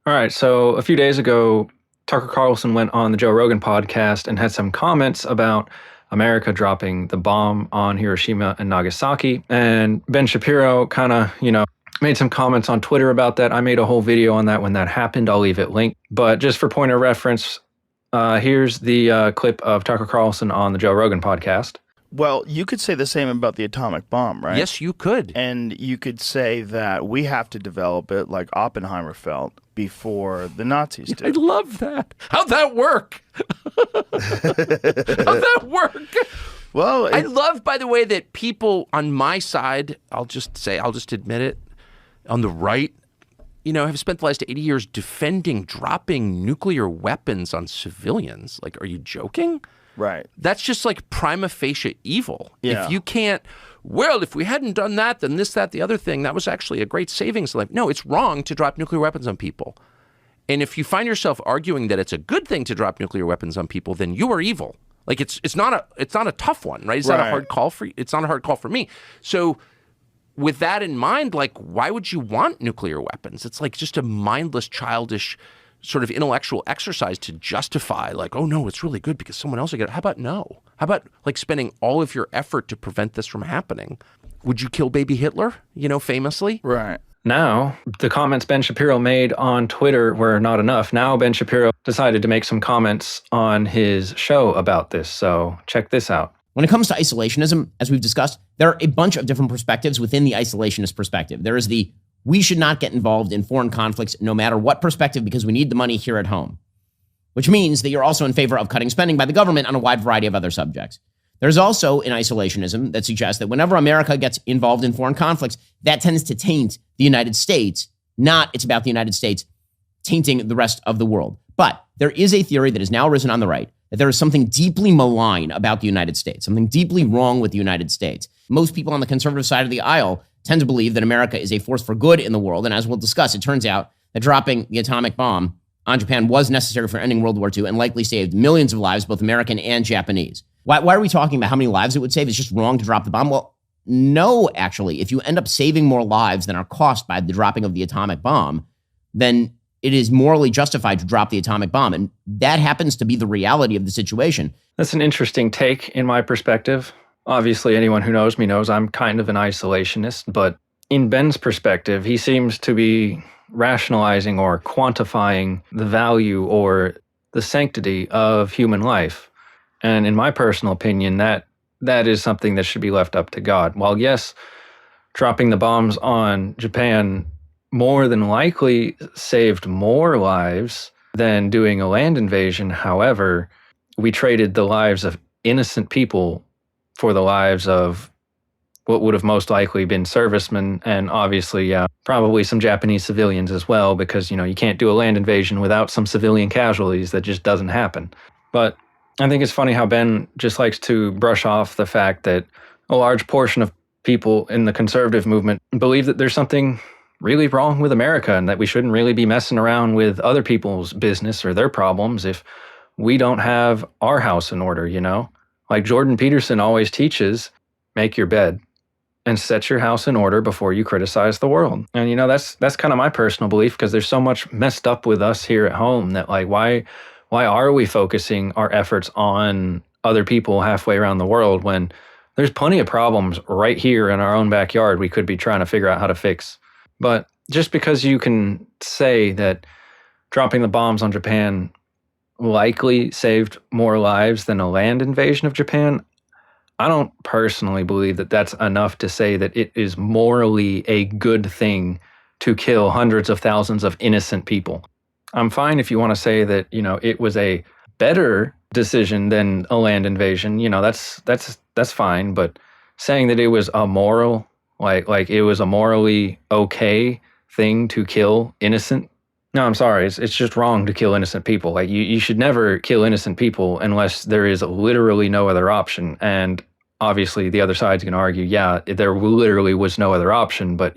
All right, so a few days ago, Tucker Carlson went on the Joe Rogan podcast and had some comments about America dropping the bomb on Hiroshima and Nagasaki. And Ben Shapiro kind of, made some comments on Twitter about that. I made a whole video on that when that happened. I'll leave it linked. But just for point of reference, here's the clip of Tucker Carlson on the Joe Rogan podcast. Well, you could say the same about the atomic bomb, right? Yes, you could. And you could say that we have to develop it like Oppenheimer felt before the Nazis did. I love that. How'd that work? How'd that work? Well, I love, by the way, that people on my side, I'll just admit it, on the right, have spent the last 80 years defending dropping nuclear weapons on civilians. Like, are you joking? Right. That's just like prima facie evil. Yeah. If you can't, if we hadn't done that, then this, that, the other thing, that was actually a great savings. Like, no, it's wrong to drop nuclear weapons on people. And if you find yourself arguing that it's a good thing to drop nuclear weapons on people, then you are evil. Like it's not a tough one, right? It's not a hard call for you. It's not a hard call for me. So with that in mind, like, why would you want nuclear weapons? It's like just a mindless, childish sort of intellectual exercise to justify, like, oh no, it's really good because someone else will get it. How about no? How about like spending all of your effort to prevent this from happening? Would you kill baby Hitler, famously? Right. Now, the comments Ben Shapiro made on Twitter were not enough. Now Ben Shapiro decided to make some comments on his show about this. So check this out. When it comes to isolationism, as we've discussed, there are a bunch of different perspectives within the isolationist perspective. There is the we should not get involved in foreign conflicts no matter what perspective because we need the money here at home, which means that you're also in favor of cutting spending by the government on a wide variety of other subjects. There's also an isolationism that suggests that whenever America gets involved in foreign conflicts, that tends to taint the United States, not it's about the United States tainting the rest of the world. But there is a theory that has now arisen on the right that there is something deeply malign about the United States, something deeply wrong with the United States. Most people on the conservative side of the aisle tend to believe that America is a force for good in the world. And as we'll discuss, it turns out that dropping the atomic bomb on Japan was necessary for ending World War II and likely saved millions of lives, both American and Japanese. Why are we talking about how many lives it would save? It's just wrong to drop the bomb? Well, no, actually. If you end up saving more lives than are cost by the dropping of the atomic bomb, then it is morally justified to drop the atomic bomb. And that happens to be the reality of the situation. That's an interesting take in my perspective. Obviously, anyone who knows me knows I'm kind of an isolationist, but in Ben's perspective, he seems to be rationalizing or quantifying the value or the sanctity of human life. And in my personal opinion, that is something that should be left up to God. While yes, dropping the bombs on Japan more than likely saved more lives than doing a land invasion, however, we traded the lives of innocent people for the lives of what would have most likely been servicemen and obviously, probably some Japanese civilians as well, because, you can't do a land invasion without some civilian casualties. That just doesn't happen. But I think it's funny how Ben just likes to brush off the fact that a large portion of people in the conservative movement believe that there's something really wrong with America and that we shouldn't really be messing around with other people's business or their problems if we don't have our house in order, Like Jordan Peterson always teaches, make your bed and set your house in order before you criticize the world. And that's kind of my personal belief, because there's so much messed up with us here at home that like why are we focusing our efforts on other people halfway around the world when there's plenty of problems right here in our own backyard we could be trying to figure out how to fix. But just because you can say that dropping the bombs on Japan likely saved more lives than a land invasion of Japan, I don't personally believe that that's enough to say that it is morally a good thing to kill hundreds of thousands of innocent people. I'm fine if you want to say that, it was a better decision than a land invasion, that's fine. But saying that it was a moral, like it was a morally okay thing to kill innocent. No, I'm sorry. It's just wrong to kill innocent people. Like you should never kill innocent people unless there is literally no other option. And obviously the other side's going to argue, yeah, there literally was no other option. But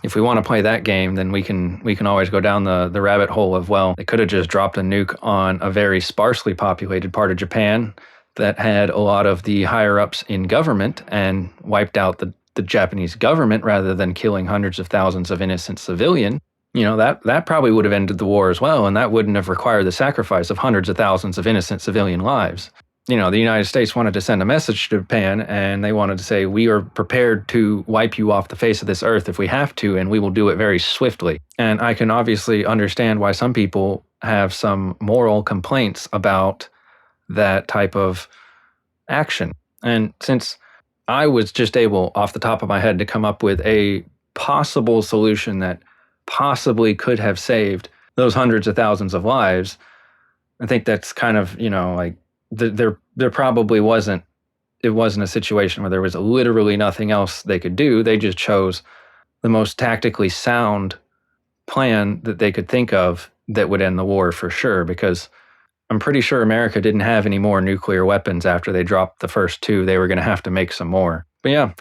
if we want to play that game, then we can always go down the rabbit hole of, well, they could have just dropped a nuke on a very sparsely populated part of Japan that had a lot of the higher ups in government and wiped out the Japanese government rather than killing hundreds of thousands of innocent civilians. that probably would have ended the war as well, and that wouldn't have required the sacrifice of hundreds of thousands of innocent civilian lives. The United States wanted to send a message to Japan, and they wanted to say, we are prepared to wipe you off the face of this earth if we have to, and we will do it very swiftly. And I can obviously understand why some people have some moral complaints about that type of action. And since I was just able, off the top of my head, to come up with a possible solution that possibly could have saved those hundreds of thousands of lives, I think that's kind of, there probably wasn't a situation where there was literally nothing else they could do. They just chose the most tactically sound plan that they could think of that would end the war for sure, because I'm pretty sure America didn't have any more nuclear weapons after they dropped the first two. They were going to have to make some more. But yeah,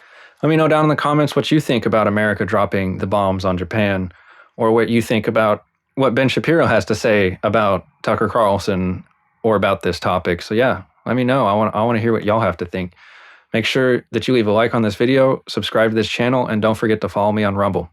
let me know down in the comments what you think about America dropping the bombs on Japan, or what you think about what Ben Shapiro has to say about Tucker Carlson or about this topic. So yeah, let me know. I want to hear what y'all have to think. Make sure that you leave a like on this video, subscribe to this channel, and don't forget to follow me on Rumble.